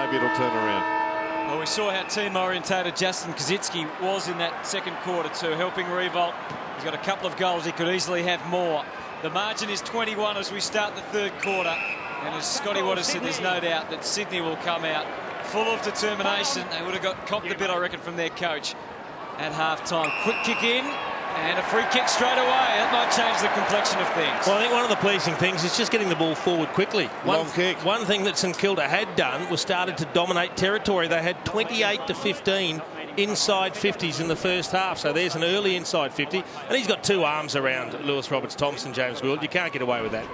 maybe it'll turn around. Well, we saw how team-orientated Justin Kazitsky was in that second quarter too, helping Revolt. He's got a couple of goals. He could easily have more. The margin is 21 as we start the third quarter. And as Scotty Waters said, there's no doubt that Sydney will come out full of determination. They would have copped a bit, I reckon, from their coach at half-time. Quick kick in and a free kick straight away. That might change the complexion of things. Well, I think one of the pleasing things is just getting the ball forward quickly. Long kick. One thing that St Kilda had done was started to dominate territory. They had 28 to 15 inside 50s in the first half. So there's an early inside 50. And he's got two arms around Lewis Roberts-Thompson, James Gould. You can't get away with that.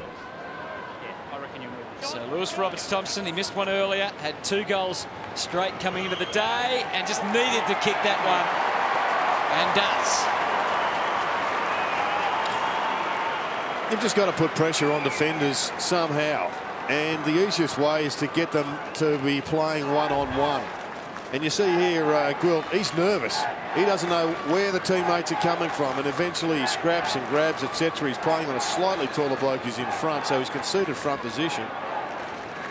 So Lewis Roberts-Thompson, he missed one earlier, had 2 goals straight coming into the day and just needed to kick that one, and does. You've just got to put pressure on defenders somehow, and the easiest way is to get them to be playing one-on-one. And you see here, Gwilt, he's nervous. He doesn't know where the teammates are coming from, and eventually he scraps and grabs, etc. He's playing on a slightly taller bloke who's in front, so he's conceded front position.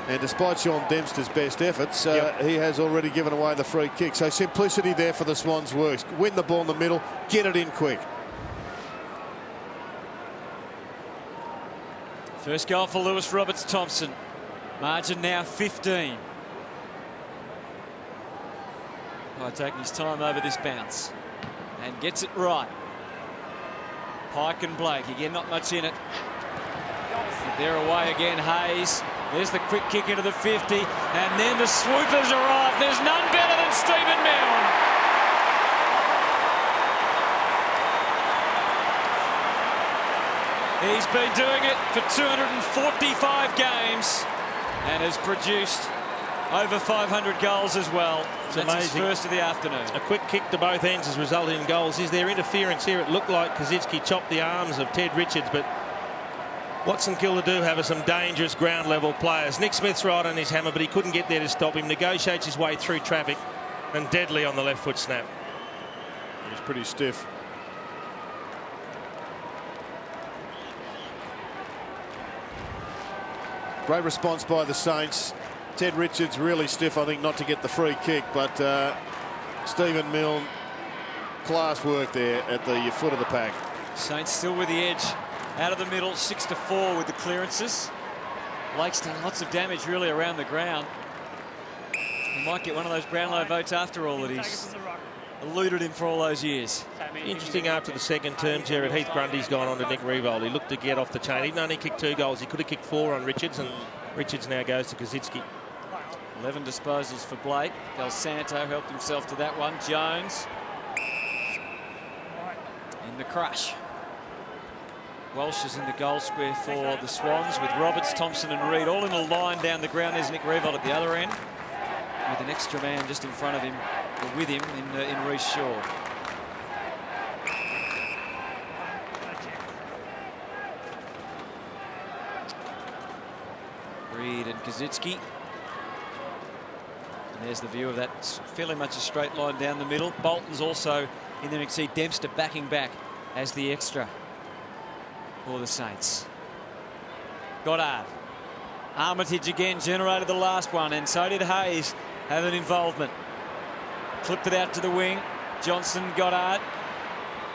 And despite Sean Dempster's best efforts, he has already given away the free kick. So simplicity there for the Swans works. Win the ball in the middle, get it in quick. First goal for Lewis Roberts-Thompson. Margin now 15. By taking his time over this bounce. And gets it right. Pike and Blake, again, not much in it. And they're away again, Hayes. There's the quick kick into the 50, and then the swoopers arrive. There's none better than Stephen Milne. He's been doing it for 245 games and has produced over 500 goals as well. It's That's amazing. his first of the afternoon. A quick kick to both ends has resulted in goals. Is there interference here? It looked like Kazitsky chopped the arms of Ted Richards, but what St Kilda do have are some dangerous ground level players. Nick Smith's right on his hammer, but he couldn't get there to stop him. Negotiates his way through traffic, and deadly on the left foot snap. He's pretty stiff. Great response by the Saints. Ted Richards really stiff, I think, not to get the free kick, but Stephen Milne, class work there at the foot of the pack. Saints still with the edge. Out of the middle, 6-4 with the clearances. Blake's done lots of damage really around the ground. He might get one of those Brownlow votes after all that he's eluded him for all those years. Interesting after the second term, Jared Heath Grundy's gone on to Nick Revolt. He looked to get off the chain. He'd only kicked 2 goals. He could have kicked 4 on Richards, and Richards now goes to Kazitsky. 11 disposals for Blake. Del Santo helped himself to that one. Jones in the crush. Welsh is in the goal square for the Swans with Roberts, Thompson and Reid all in a line down the ground. There's Nick Revolt at the other end with an extra man just in front of him, or with him in Reece Shaw. Reid and Kazitsky. And there's the view of that, fairly much a straight line down the middle. Bolton's also in there. You can see Dempster backing back as the extra for the Saints. Goddard. Armitage again generated the last one, and so did Hayes have an involvement. Clipped it out to the wing. Johnson, Goddard.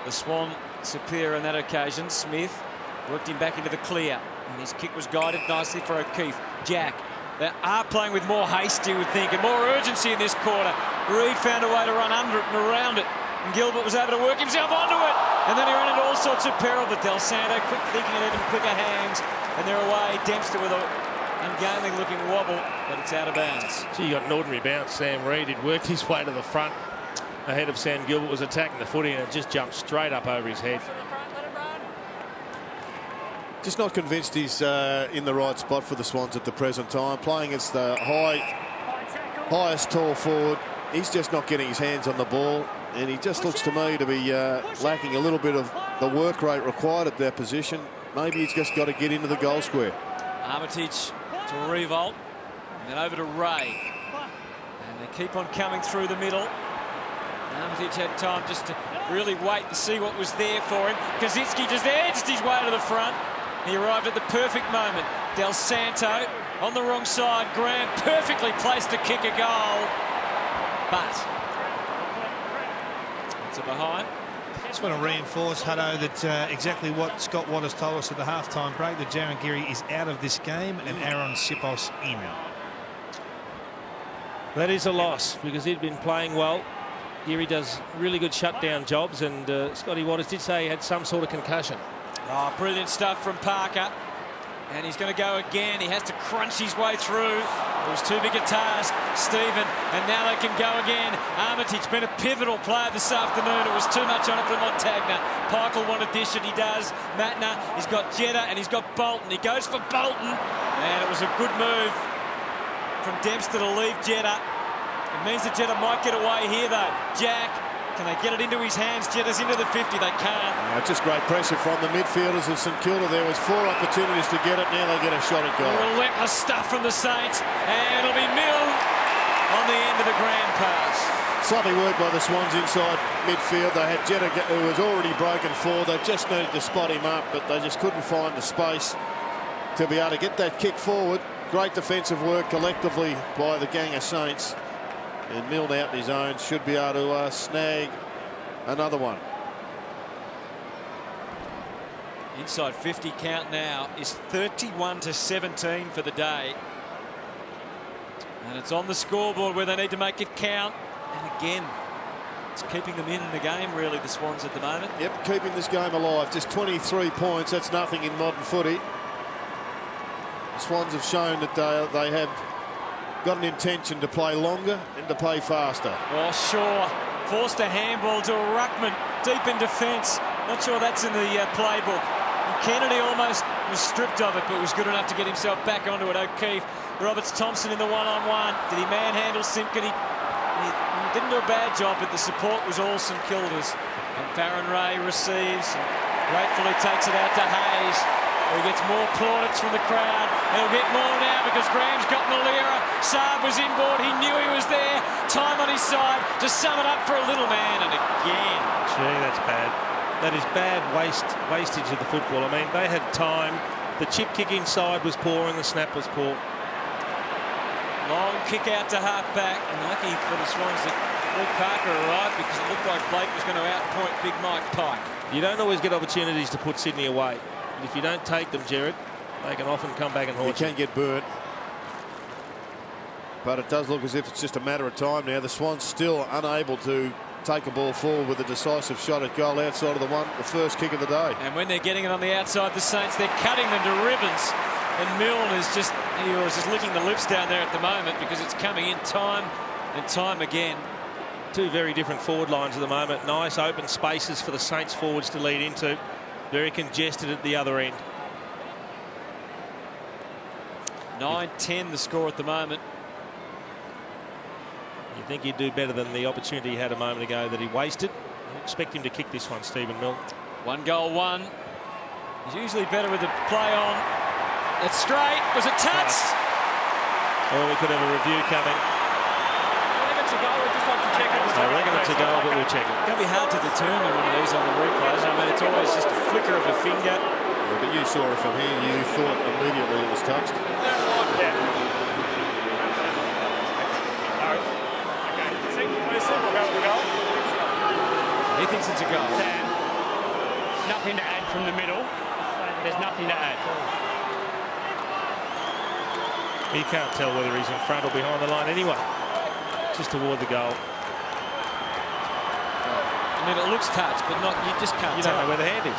The Swan superior on that occasion. Smith worked him back into the clear, and his kick was guided nicely for O'Keefe. Jack. They are playing with more haste, you would think, and more urgency in this quarter. Reid found a way to run under it and around it, and Gilbert was able to work himself onto it. And then he ran into all sorts of peril, but Del Santo quick thinking and even quicker hands, and they're away. Dempster with an ungainly looking wobble, but it's out of bounds. So you got an ordinary bounce. Sam Reid had worked his way to the front ahead of Sam Gilbert, was attacking the footy, and it just jumped straight up over his head. Just not convinced he's in the right spot for the Swans at the present time. Playing as the highest tall forward. He's just not getting his hands on the ball, and he just looks to me to be lacking a little bit of the work rate required at that position. Maybe he's just got to get into the goal square. Armitage to Revolt, and then over to Ray. And they keep on coming through the middle. Armitage had time just to really wait and see what was there for him. Kazitsky just edged his way to the front. He arrived at the perfect moment. Del Santo on the wrong side. Graham perfectly placed to kick a goal, but it's a behind. Just want to reinforce, Hutto, that exactly what Scott Waters told us at the halftime break, that Jaron Geary is out of this game and Aaron Sipos in. That is a loss because he'd been playing well. Geary does really good shutdown jobs, and Scotty Waters did say he had some sort of concussion. Oh, brilliant stuff from Parker. And he's going to go again. He has to crunch his way through. It was too big a task. Stephen, and now they can go again. Armitage been a pivotal player this afternoon. It was too much on it for Montagna. Pike will want to dish it. He does. Matner, he's got Jetta and he's got Bolton. He goes for Bolton. And it was a good move from Dempster to leave Jetta. It means that Jetta might get away here, though. Jack, can they get it into his hands? Jetta's into the 50. They can't. Just great pressure from the midfielders of St Kilda. There was 4 opportunities to get it. Now they get a shot at goal. Relentless stuff from the Saints. And it'll be Mill on the end of the grand pass. Sloppy work by the Swans inside midfield. They had Jetta, who was already broken for. They just needed to spot him up, but they just couldn't find the space to be able to get that kick forward. Great defensive work collectively by the gang of Saints. And Milne out in his own should be able to snag another one. Inside 50 count now is 31-17 for the day. And it's on the scoreboard where they need to make it count. And again, it's keeping them in the game, really, the Swans at the moment. Yep, keeping this game alive. Just 23 points. That's nothing in modern footy. The Swans have shown that they have got an intention to play longer and to play faster. Oh, sure. Forced a handball to a ruckman deep in defence. Not sure that's in the playbook. And Kennedy almost was stripped of it, but was good enough to get himself back onto it. O'Keefe, Roberts-Thompson in the one-on-one. Did he manhandle Simpkin? He didn't do a bad job, but the support was all St Kilda's. And Farron Ray receives and gratefully takes it out to Hayes. He gets more plaudits from the crowd. He'll get more now because Graham's got Malera. Saab was inboard. He knew he was there. Time on his side to sum it up for a little man. And again. Gee, that's bad. That is bad wastage of the football. I mean, they had time. The chip kick inside was poor and the snap was poor. Long kick out to half-back. And lucky for the Swans that Luke Parker arrived because it looked like Blake was going to outpoint Big Mike Pike. You don't always get opportunities to put Sydney away. If you don't take them, Jared, they can often come back and haunt you. You can get burnt. But it does look as if it's just a matter of time now. The Swans still unable to take a ball forward with a decisive shot at goal outside of the first kick of the day. And when they're getting it on the outside, the Saints, they're cutting them to ribbons. And Milne is just licking the lips down there at the moment because it's coming in time and time again. Two very different forward lines at the moment. Nice open spaces for the Saints forwards to lead into. Very congested at the other end. 9-10 the score at the moment. You think he'd do better than the opportunity he had a moment ago that he wasted. I expect him to kick this one, Stephen Milne. 1-goal-1. He's usually better with the play on. It's straight. Was it touched? Oh, we could have a review coming. I reckon it's a goal, but we'll check it. It's going to be hard to determine one of these on the replays. I mean, it's always just a flicker of a finger. Yeah, but you saw it from here. You thought immediately it was touched. Yeah. He thinks it's a goal. Sam, nothing to add from the middle. There's nothing to add. He can't tell whether he's in front or behind the line anyway. Just toward the goal. I mean, it looks touched, but not. You just can't. You tell. don't know where the hand is.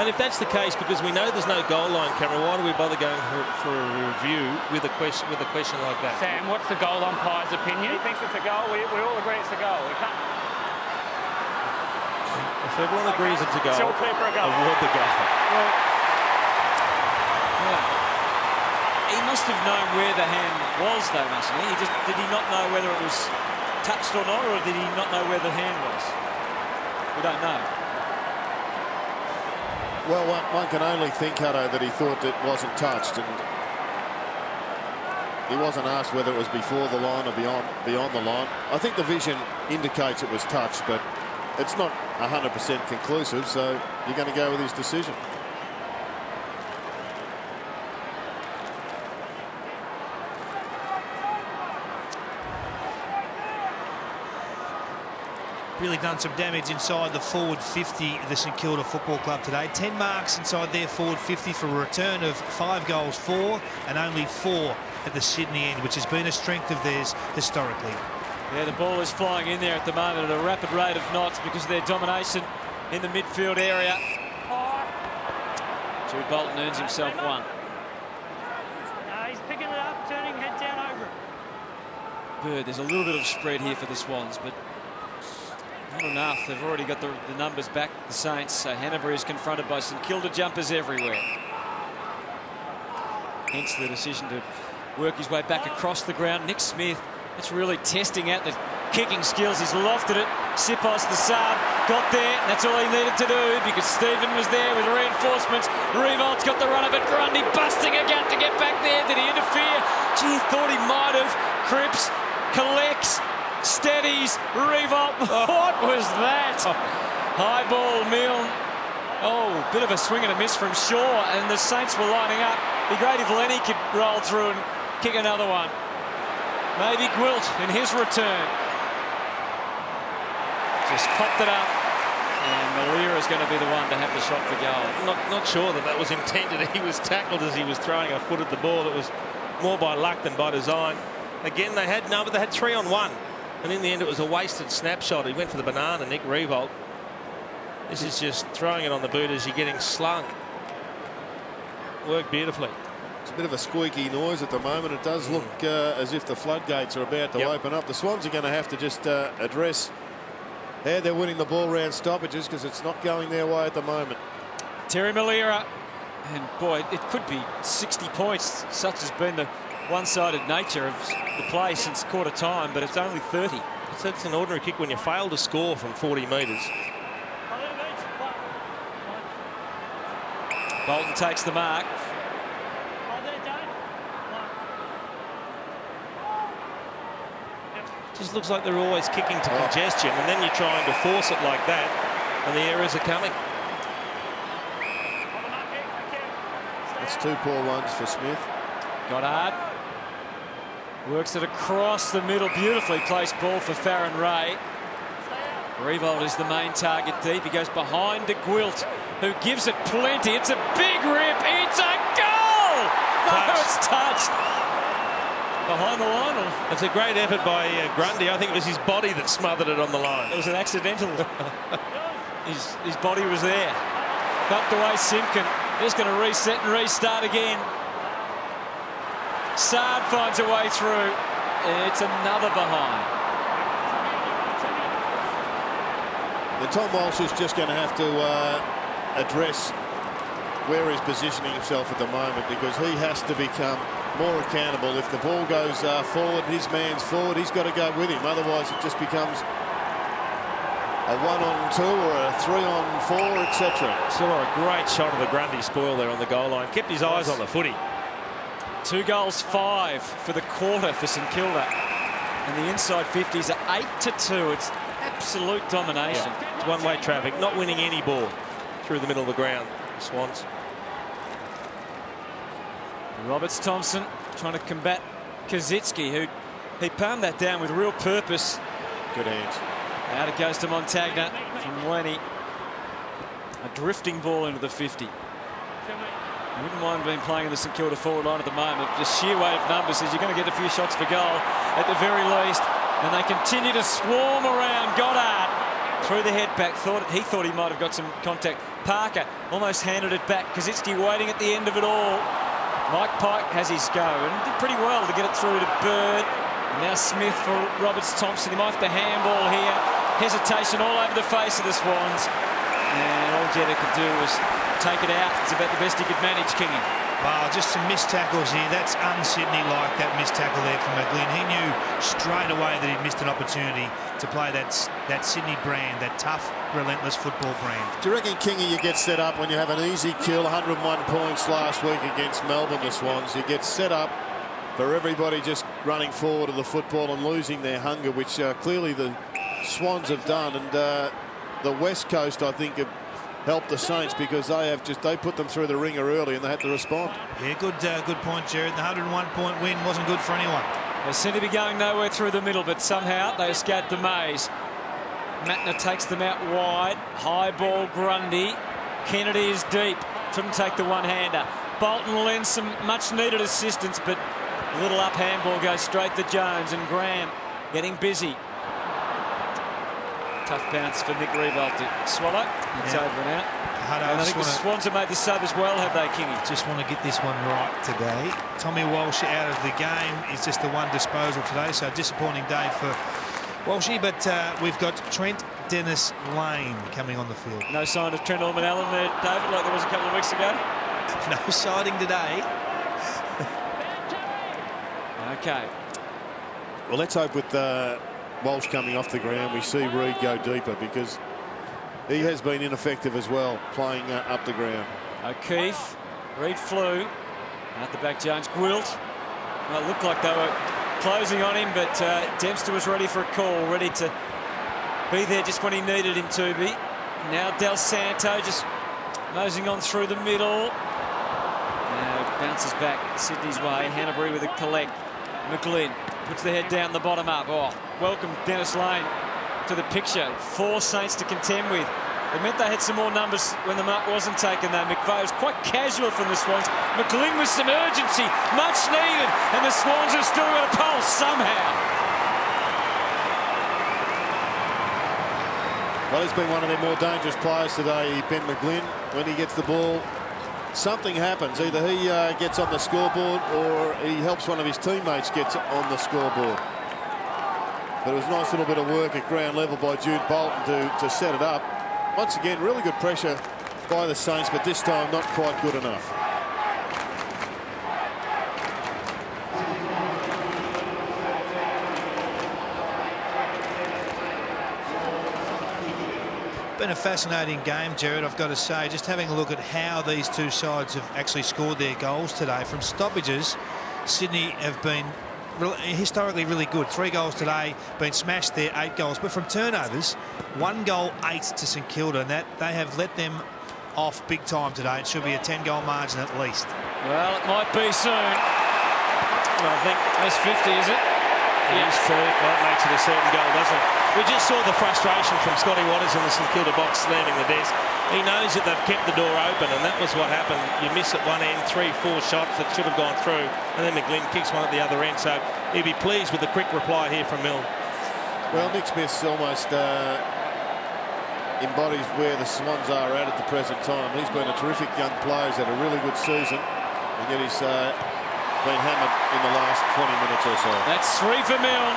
And if that's the case, because we know there's no goal line camera, why do we bother going for a review with a question like that? Sam, what's the goal umpire's opinion? He thinks it's a goal. We all agree it's a goal. We can't. If everyone agrees it's a goal, Still clear for a goal. award the goal. Well, he must have known where the hand was, though, mustn't he? Did he not know whether it was touched or not, or did he not know where the hand was? We don't know. Well, one can only think, Hutto, that he thought it wasn't touched, and he wasn't asked whether it was before the line or beyond the line. I think the vision indicates it was touched, but it's not 100% conclusive, so you're going to go with his decision. really done some damage inside the forward 50 of the St Kilda Football Club today. 10 marks inside their forward 50 for a return of 5 goals for, and only 4 at the Sydney end, which has been a strength of theirs historically. Yeah, the ball is flying in there at the moment at a rapid rate of knots because of their domination in the midfield area. Jude Bolton earns himself 1. He's picking it up, turning head down over it. Bird, there's a little bit of spread here for the Swans, but not enough. They've already got the numbers back, the Saints. So Hanbury is confronted by St Kilda jumpers everywhere. Hence the decision to work his way back across the ground. Nick Smith, that's really testing out the kicking skills. He's lofted it. Sipos, the sub, got there. That's all he needed to do because Stephen was there with reinforcements. Revolt's got the run of it. Grundy busting a gut to get back there. Did he interfere? Gee, thought he might have. Cripps collects, steadies, Revolt. What was that? High ball, Milne. Oh, bit of a swing and a miss from Shaw, and the Saints were lining up. It'd be great if Lenny could roll through and kick another one. Maybe Gwilt in his return. Just popped it up, and Malira is going to be the one to have the shot for goal. Not sure that was intended. He was tackled as he was throwing a foot at the ball. It was more by luck than by design. Again, they had 3 on 1, and in the end it was a wasted snapshot. He went for the banana, Nick Revolt. This is just throwing it on the boot as you're getting slung. Worked beautifully. It's a bit of a squeaky noise at the moment. It does look as if the floodgates are about to open up. The Swans are going to have to just address how they're winning the ball round stoppages because it's not going their way at the moment. Terry Malira, and boy, it could be 60 points. Such has been the one-sided nature of the play since quarter time, but it's only 30. So it's an ordinary kick when you fail to score from 40 metres. Bolton takes the mark. Just looks like they're always kicking to congestion, and then you're trying to force it like that, and the errors are coming. That's 2 poor ones for Smith. Goddard works it across the middle. Beautifully placed ball for Farron Ray. Revolt is the main target deep. He goes behind to Gwilt, who gives it plenty. It's a big rip. It's a goal! No, it's touched. Behind the line. It's a great effort by Grundy. I think it was his body that smothered it on the line. It was an accidental. his body was there. Knocked away Simpkin. Just going to reset and restart again. Saad finds a way through. It's another behind. And Tom Walsh is just going to have to address where he's positioning himself at the moment because he has to become more accountable. If the ball goes forward, his man's forward, he's got to go with him. Otherwise, it just becomes a 1-on-2 or a 3-on-4, etc. Saw a great shot of the Grundy spoil there on the goal line. Kept his eyes on the footy. 2 goals, 5 for the quarter for St Kilda. And the inside 50s are 8-2. It's absolute domination. Yeah. It's one-way traffic, not winning any ball through the middle of the ground. The Swans. Roberts Thompson trying to combat Kazitsky, who he palmed that down with real purpose. Good hands. Out it goes to Montagna from Lenny. A drifting ball into the 50. I wouldn't mind being playing in the St Kilda forward line at the moment. Just sheer weight of numbers says you're going to get a few shots for goal at the very least. And they continue to swarm around Goddard. Through the head back. He thought he might have got some contact. Parker almost handed it back. Kazitsky waiting at the end of it all. Mike Pike has his go and did pretty well to get it through to Bird. And now Smith for Roberts Thompson. He might have to handball here. Hesitation all over the face of the Swans. And all Jetta could do was take it out. It's about the best he could manage, Kingy. Wow, just some missed tackles here. That's un-Sydney-like, that missed tackle there from McGlynn. He knew straight away that he'd missed an opportunity to play that Sydney brand, that tough, relentless football brand. Do you reckon, Kingy, you get set up when you have an easy kill, 101 points last week against Melbourne, the Swans? You get set up for everybody just running forward to the football and losing their hunger, which clearly the Swans have done. And the West Coast, I think, have helped the Saints because they put them through the ringer early and they had to respond. Yeah, good point, Jared. The 101-point win wasn't good for anyone. They seem to be going nowhere through the middle, but somehow they escaped the maze. Matner takes them out wide. High ball, Grundy. Kennedy is deep. Couldn't take the one-hander. Bolton lends some much-needed assistance, but a little up handball goes straight to Jones, and Graham getting busy. Tough bounce for Nick Riewoldt to swallow. It's over and out. And I think the Swans have made this sub as well, have they, Kingy? Just want to get this one right today. Tommy Walsh out of the game. Is just the one disposal today, so disappointing day for Walshy, but we've got Trent Dennis Lane coming on the field. No sign of Trent Allen there, David, like there was a couple of weeks ago? No sighting today. Okay. Well, let's hope with Walsh coming off the ground, we see Reid go deeper, because he has been ineffective as well, playing up the ground. O'Keefe, Reid flew. Out the back, Jones. Gwilt. Well, it looked like they were closing on him, but Dempster was ready for a call, ready to be there just when he needed him to be. Now Del Santo just moseying on through the middle. Now bounces back Sydney's way. Hanbury with a collect. McGlynn puts the head down, the bottom up. Oh, welcome Dennis Lane to the picture. 4 Saints to contend with. It meant they had some more numbers when the mark wasn't taken, though. McVeigh was quite casual from the Swans. McGlynn with some urgency, much needed, and the Swans have still got a pulse somehow. Well, he's been one of their more dangerous players today, Ben McGlynn. When he gets the ball, something happens. Either he gets on the scoreboard or he helps one of his teammates get on the scoreboard. But it was a nice little bit of work at ground level by Jude Bolton to set it up. Once again, really good pressure by the Saints, but this time not quite good enough. Been a fascinating game, Jared, I've got to say. Just having a look at how these two sides have actually scored their goals today. From stoppages, Sydney have been historically really good. 3 goals today, been smashed there, 8 goals. But from turnovers, 1 goal, 8 to St Kilda, and that they have let them off big time today. It should be a 10-goal margin at least. Well, it might be soon. Well, I think that's 50, is it? Yes, true. That makes it a certain goal, doesn't it? We just saw the frustration from Scotty Waters in the St Kilda box slamming the desk. He knows that they've kept the door open, and that was what happened. You miss at one end, 3-4 shots that should have gone through, and then McGlynn kicks one at the other end. So he'll be pleased with the quick reply here from Mill. Well, Nick Smith's almost embodies where the Swans are at the present time. He's been a terrific young player. He's had a really good season, and yet he's been hammered in the last 20 minutes or so. That's 3 for Mill.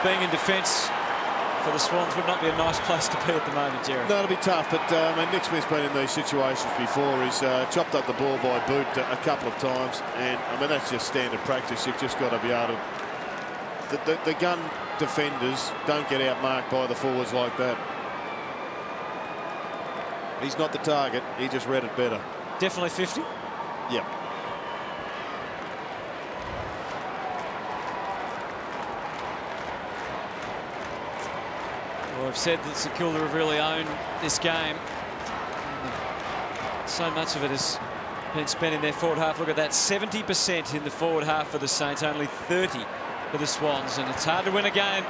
Being in defence for the Swans would not be a nice place to be at the moment, Jerry. No, it'll be tough, but I mean, Nick Smith's been in these situations before. He's chopped up the ball by boot a couple of times, and I mean, that's just standard practice. You've just got to be able to... The gun defenders don't get outmarked by the forwards like that. He's not the target. He just read it better. Definitely 50? Yep. Well, I've said that St Kilda have really owned this game. So much of it has been spent in their forward half. Look at that, 70% in the forward half for the Saints, only 30 for the Swans, and it's hard to win a game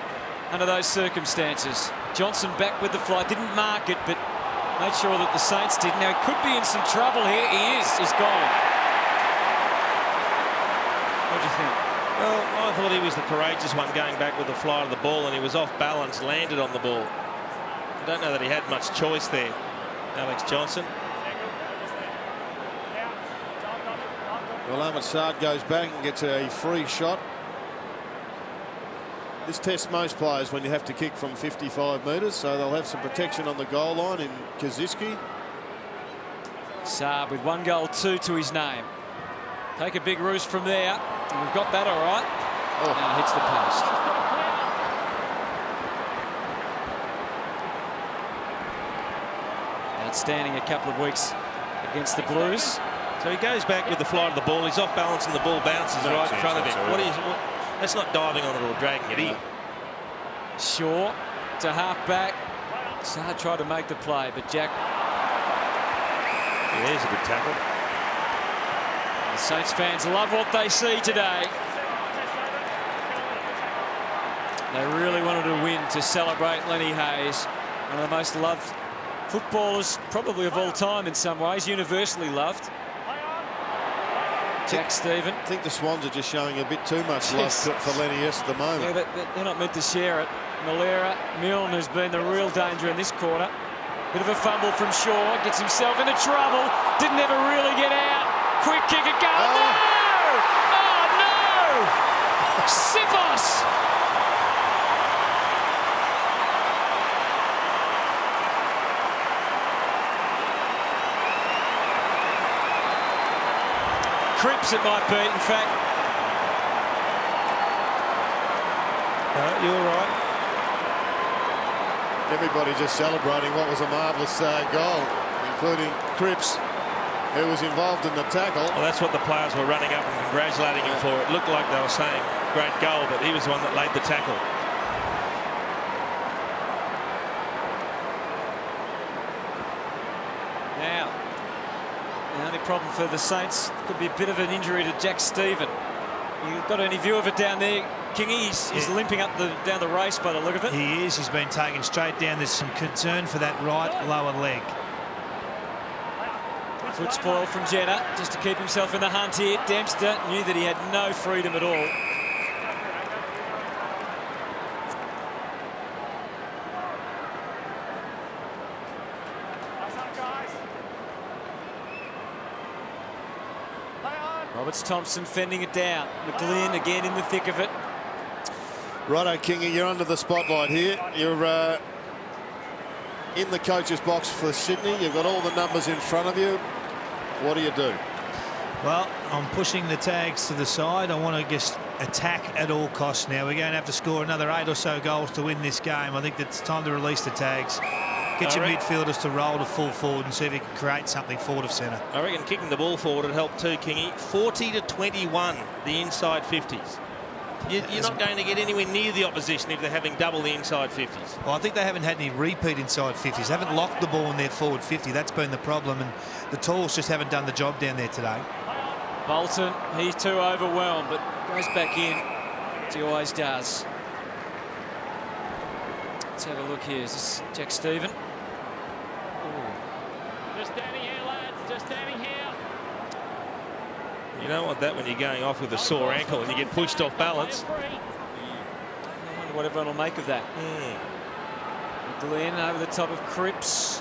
under those circumstances. Johnson back with the fly, didn't mark it, but made sure that the Saints did. Now, he could be in some trouble here. He is. He's gone. What do you think? Well, I thought he was the courageous one going back with the fly of the ball, and he was off balance, landed on the ball. I don't know that he had much choice there, Alex Johnson. Well, Ahmed Saad goes back and gets a free shot. This tests most players when you have to kick from 55 metres, so they'll have some protection on the goal line in Kaczynski. Saab with 1 goal, 2 to his name. Take a big roost from there. And we've got that all right. Oh. Now hits the post. Outstanding a couple of weeks against the Blues. So he goes back with the fly of the ball. He's off balance and the ball bounces right in front of him. That's not diving on it or dragging it in. Shaw to half back. Saad tried to make the play, but Jack. Yeah, there's a good tackle. The Saints fans love what they see today. They really wanted to win to celebrate Lenny Hayes, one of the most loved footballers probably of all time in some ways, universally loved. Jack Stephen. I think the Swans are just showing a bit too much love for Lenny at the moment. Yeah, they're not meant to share it. Malera, Milne, who's been the real danger in this quarter. Bit of a fumble from Shaw, gets himself into trouble. Didn't ever really get out. Quick kick at goal. Oh. No! Oh, no! Sipos! Cripps it might be, in fact. No, you're right. Everybody just celebrating what was a marvellous goal, including Cripps, who was involved in the tackle. Well, that's what the players were running up and congratulating him for. It looked like they were saying, great goal, but he was the one that laid the tackle. Now, the only problem for the Saints could be a bit of an injury to Jack Stephen. You got any view of it down there, Kingy? He's limping up down the race by the look of it. He is. He's been taken straight down. There's some concern for that right lower leg. Foot spoil from Jenner just to keep himself in the hunt here. Dempster knew that he had no freedom at all. Roberts Thompson fending it down. McGlynn again in the thick of it. Righto, Kingy, you're under the spotlight here. You're in the coach's box for Sydney. You've got all the numbers in front of you. What do you do? Well, I'm pushing the tags to the side. I want to just attack at all costs now. We're going to have to score another 8 or so goals to win this game. I think it's time to release the tags. Get your midfielders to roll to full forward and see if you can create something forward of centre. I reckon kicking the ball forward would help too, Kingy. 40-21, the inside 50s. You're not going to get anywhere near the opposition if they're having double the inside 50s. Well, I think they haven't had any repeat inside 50s. They haven't locked the ball in their forward 50. That's been the problem, and the Tools just haven't done the job down there today. Bolton, he's too overwhelmed, but goes back in, as he always does. Let's have a look here. Is this Jack Stephen? Just standing here, lads. Just standing here. You don't want that when you're going off with a sore ankle and you get pushed off balance. I wonder what everyone will make of that. Glenn over the top of Cripps.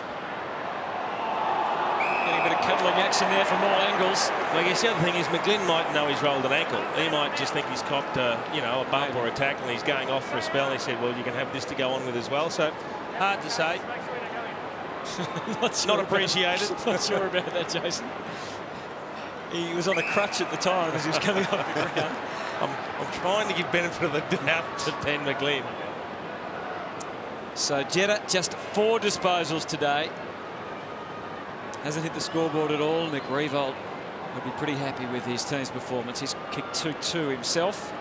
Getting a bit of cuddling action there from all angles. Well, I guess the other thing is McGlynn might know he's rolled an ankle. He might just think he's copped a bump or a tackle and he's going off for a spell. And he said, well, you can have this to go on with as well. So, hard to say. Not appreciated. Not sure about that, Jason. He was on a crutch at the time as he was coming off the ground. I'm trying to give benefit of the doubt to Ben McGlynn. So Jetta just 4 disposals today. Hasn't hit the scoreboard at all. Nick Revolt will be pretty happy with his team's performance. He's kicked 2-2 himself.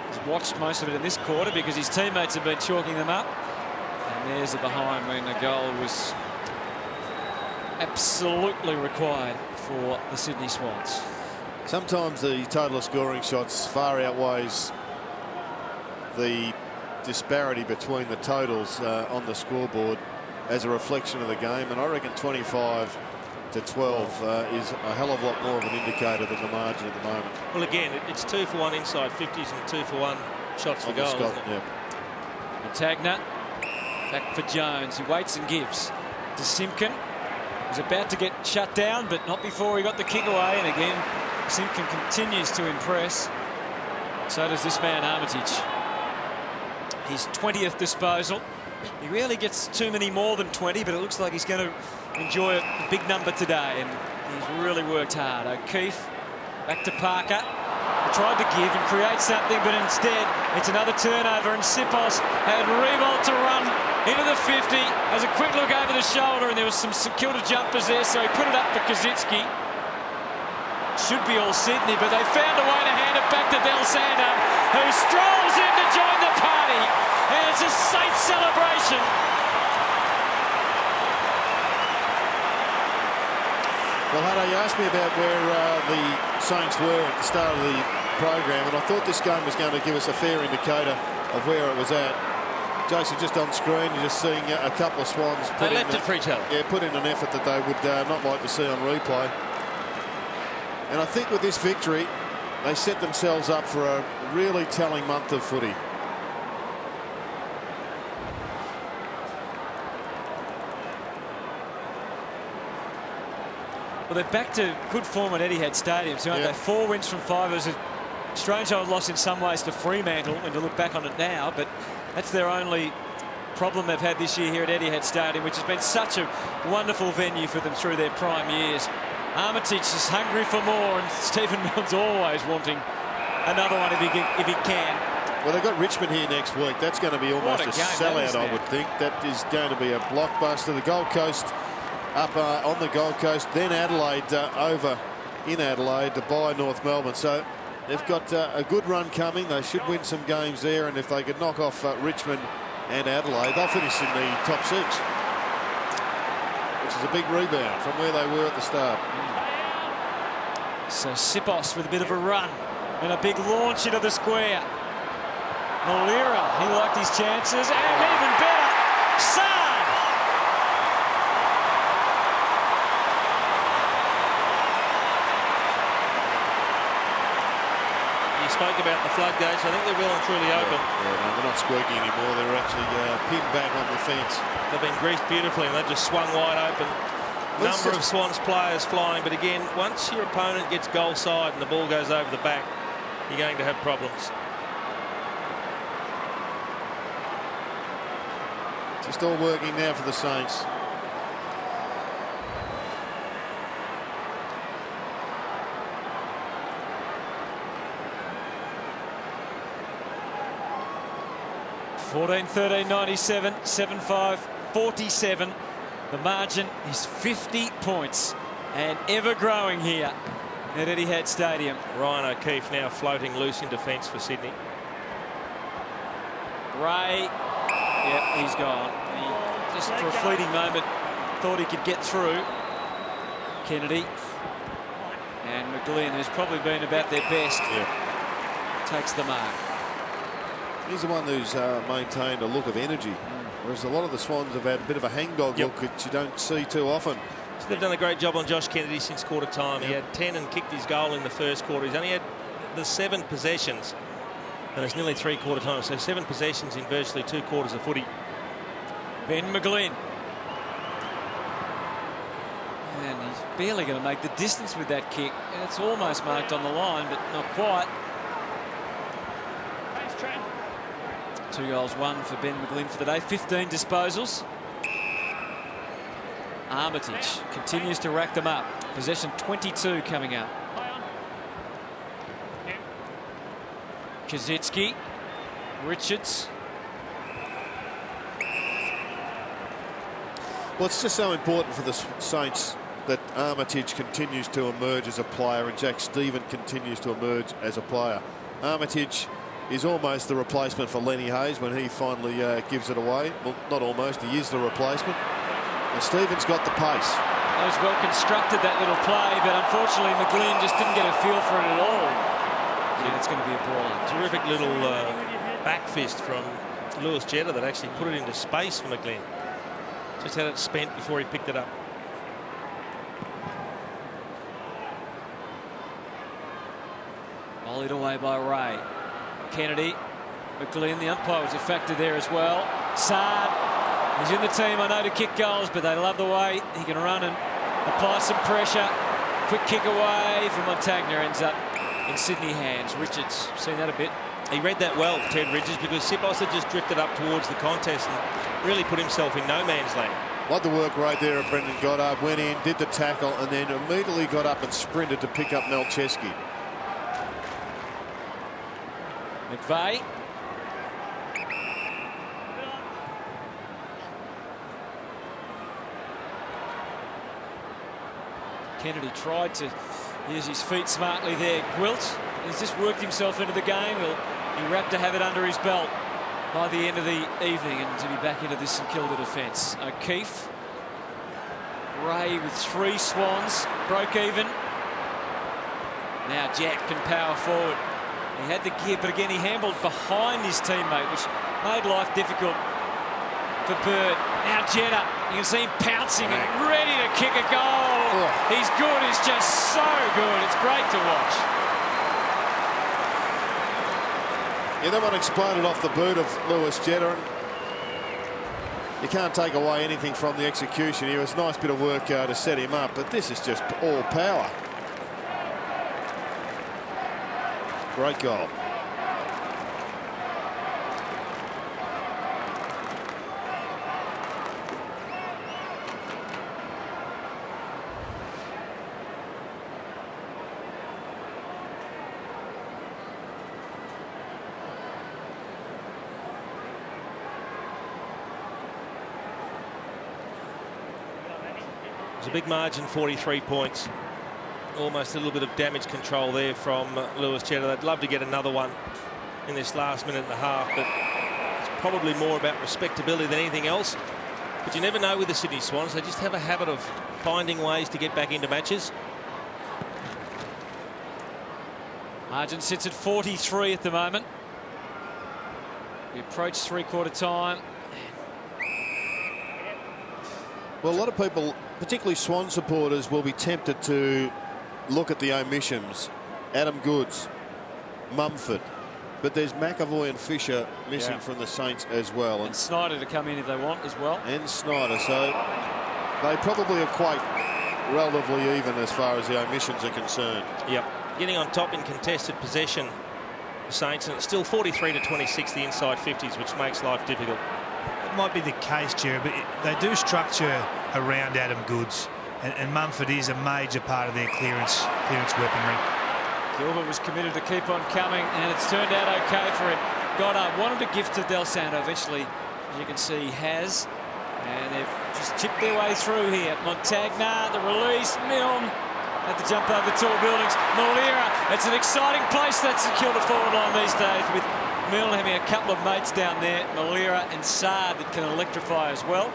He's watched most of it in this quarter because his teammates have been chalking them up. And there's a behind when the goal was absolutely required for the Sydney Swans. Sometimes the total of scoring shots far outweighs the disparity between the totals on the scoreboard as a reflection of the game, and I reckon 25-12 is a hell of a lot more of an indicator than the margin at the moment. Well, again, it's 2 for 1 inside 50s and 2 for 1 shots for goal. Yeah. Montagna back for Jones, who waits and gives to Simpkin. Was about to get shut down, but not before he got the kick away. And again, Simpkin continues to impress. So does this man Armitage. His 20th disposal. He rarely gets too many more than 20, but it looks like he's going to enjoy a big number today, and he's really worked hard. O'Keefe back to Parker. He tried to give and create something, but instead it's another turnover, and Sipos had Revolt to run into the 50, has a quick look over the shoulder, and there was some Kilda jumpers there, so he put it up for Kaczynski. Should be all Sydney, but they found a way to hand it back to Del Sando, who strolls in to join the party, and it's a Saints celebration. Well, Hutto, you asked me about where the Saints were at the start of the program, and I thought this game was going to give us a fair indicator of where it was at. Jason, just on screen, you're just seeing a couple of Swans They left it for each other. Yeah, put in an effort that they would not like to see on replay. And I think with this victory, they set themselves up for a really telling month of footy. Well, they're back to good form at Etihad Stadium, so aren't they? 4 wins from 5. It was a strange old loss in some ways to Fremantle when you look back on it now, but that's their only problem they've had this year here at Etihad Stadium, which has been such a wonderful venue for them through their prime years. Armitage is hungry for more, and Stephen Milne's always wanting another one if he can. Well, they've got Richmond here next week. That's going to be almost a sellout, I would think. That is going to be a blockbuster. The Gold Coast up on the Gold Coast, then Adelaide over in Adelaide to buy North Melbourne. So they've got a good run coming. They should win some games there, and if they could knock off Richmond and Adelaide, they'll finish in the top 6, which is a big rebound from where they were at the start. So Sipos with a bit of a run and a big launch into the square. Malira, he liked his chances, and even better, Saad. You spoke about the floodgates. I think they're well and truly open. Yeah, no, they're not squeaking anymore. They're actually pinned back on the fence. They've been greased beautifully, and they've just swung wide open. Number of Swans players flying, but again, once your opponent gets goal side and the ball goes over the back, you're going to have problems. Just all working now for the Saints. (14-13, 97, 7-5, 47). The margin is 50 points and ever growing here at Etihad Stadium. Ryan O'Keefe now floating loose in defence for Sydney. Ray, yep, he's gone. He just for a fleeting moment thought he could get through. Kennedy and McGlynn, who's probably been about their best, takes the mark. He's the one who's maintained a look of energy, whereas a lot of the Swans have had a bit of a hangdog look that you don't see too often. So they've done a great job on Josh Kennedy since quarter time. He had 10 and kicked his goal in the first quarter. He's only had the 7 possessions, and it's nearly 3/4 time. So 7 possessions in virtually 2 quarters of footy. Ben McGlynn. And he's barely going to make the distance with that kick. And it's almost marked on the line, but not quite. 2 goals, 1 for Ben McGlynn for the day. 15 disposals. Armitage continues to rack them up. Possession 22 coming up. Kazitsky, Richards. Well, it's just so important for the Saints that Armitage continues to emerge as a player and Jack Stephen continues to emerge as a player. Armitage is almost the replacement for Lenny Hayes when he finally gives it away. Well, not almost, he is the replacement. And Stephen's got the pace. That was well constructed, that little play, but unfortunately McGlynn just didn't get a feel for it at all. And it's going to be a brawler. Terrific little back fist from Lewis Jetta that actually put it into space for McGlynn. Just had it spent before he picked it up. Volleyed away by Ray. Kennedy, McGlynn, the umpire was a factor there as well. Saad, he's in the team, I know, to kick goals, but they love the way he can run and apply some pressure. Quick kick away from Montagna, ends up in Sydney hands. Richards, seen that a bit. He read that well, Ted Richards, because Sipos had just drifted up towards the contest and really put himself in no man's land. Loved the work right there of Brendan Goddard. Went in, did the tackle, and then immediately got up and sprinted to pick up Melcheski. McVeigh. Kennedy tried to use his feet smartly there. Gwilt has just worked himself into the game. He'll be rapt to have it under his belt by the end of the evening and to be back into this St Kilda defence. O'Keefe. Ray with 3 Swans. Broke even. Now Jack can power forward. He had the gear, but again, he handled behind his teammate, which made life difficult for Bird. Now Jetta, you can see him pouncing and ready to kick a goal. Oh. He's good. He's just so good. It's great to watch. Yeah, that one exploded off the boot of Lewis Jetta. You can't take away anything from the execution here. It was a nice bit of work to set him up, but this is just all power. Great goal. It's a big margin, 43 points. Almost a little bit of damage control there from Lewis Jetta. They'd love to get another one in this last minute and a half, but it's probably more about respectability than anything else. But you never know with the Sydney Swans. They just have a habit of finding ways to get back into matches. Margin sits at 43 at the moment. We approach three-quarter time. Well, a lot of people, particularly Swan supporters, will be tempted to look at the omissions. Adam Goodes, Mumford, but there's McAvoy and Fisher missing from the Saints as well. And Snyder to come in if they want as well. And Snyder, so they probably are quite relatively even as far as the omissions are concerned. Yep, getting on top in contested possession, the Saints, and it's still 43 to 26, the inside 50s, which makes life difficult. It might be the case, Jerry, but they do structure around Adam Goodes, and Mumford is a major part of their clearance weaponry. Gilbert was committed to keep on coming, and it's turned out okay for him. Goddard wanted to give to Del Santo. Eventually, as you can see, he has. And they've just chipped their way through here. Montagna, the release. Milne had to jump over the tall buildings. Malira, it's an exciting place, that's the Kilda forward line these days, with Milne having a couple of mates down there. Malira and Saad that can electrify as well.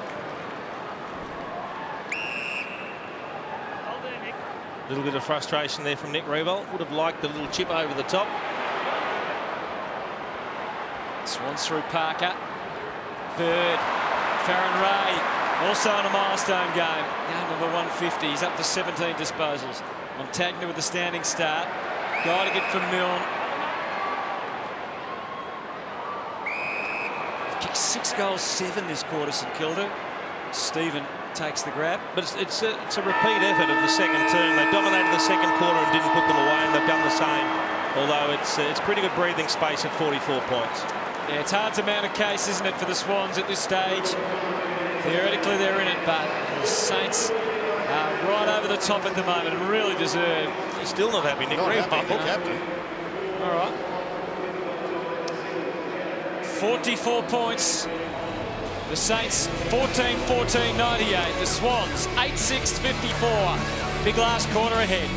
A little bit of frustration there from Nick Revell. Would have liked the little chip over the top. Swans through Parker. Bird. Farron Ray. Also in a milestone game. Now number 150. He's up to 17 disposals. Montagna with the standing start. Guy to get from Milne. Kicked 6 goals, 7 this quarter, St Kilda. Stephen takes the grab. But it's a repeat effort of the second term. They dominated the second quarter and didn't put them away, and they've done the same. Although it's pretty good breathing space at 44 points. Yeah, it's hard to mount a case, isn't it, for the Swans at this stage? Theoretically, they're in it, but the Saints are right over the top at the moment and really deserve. He's still not happy, Nick Revell. Captain. All right. 44 points. The Saints 14-14-98. The Swans 8-6-54. Big last quarter ahead.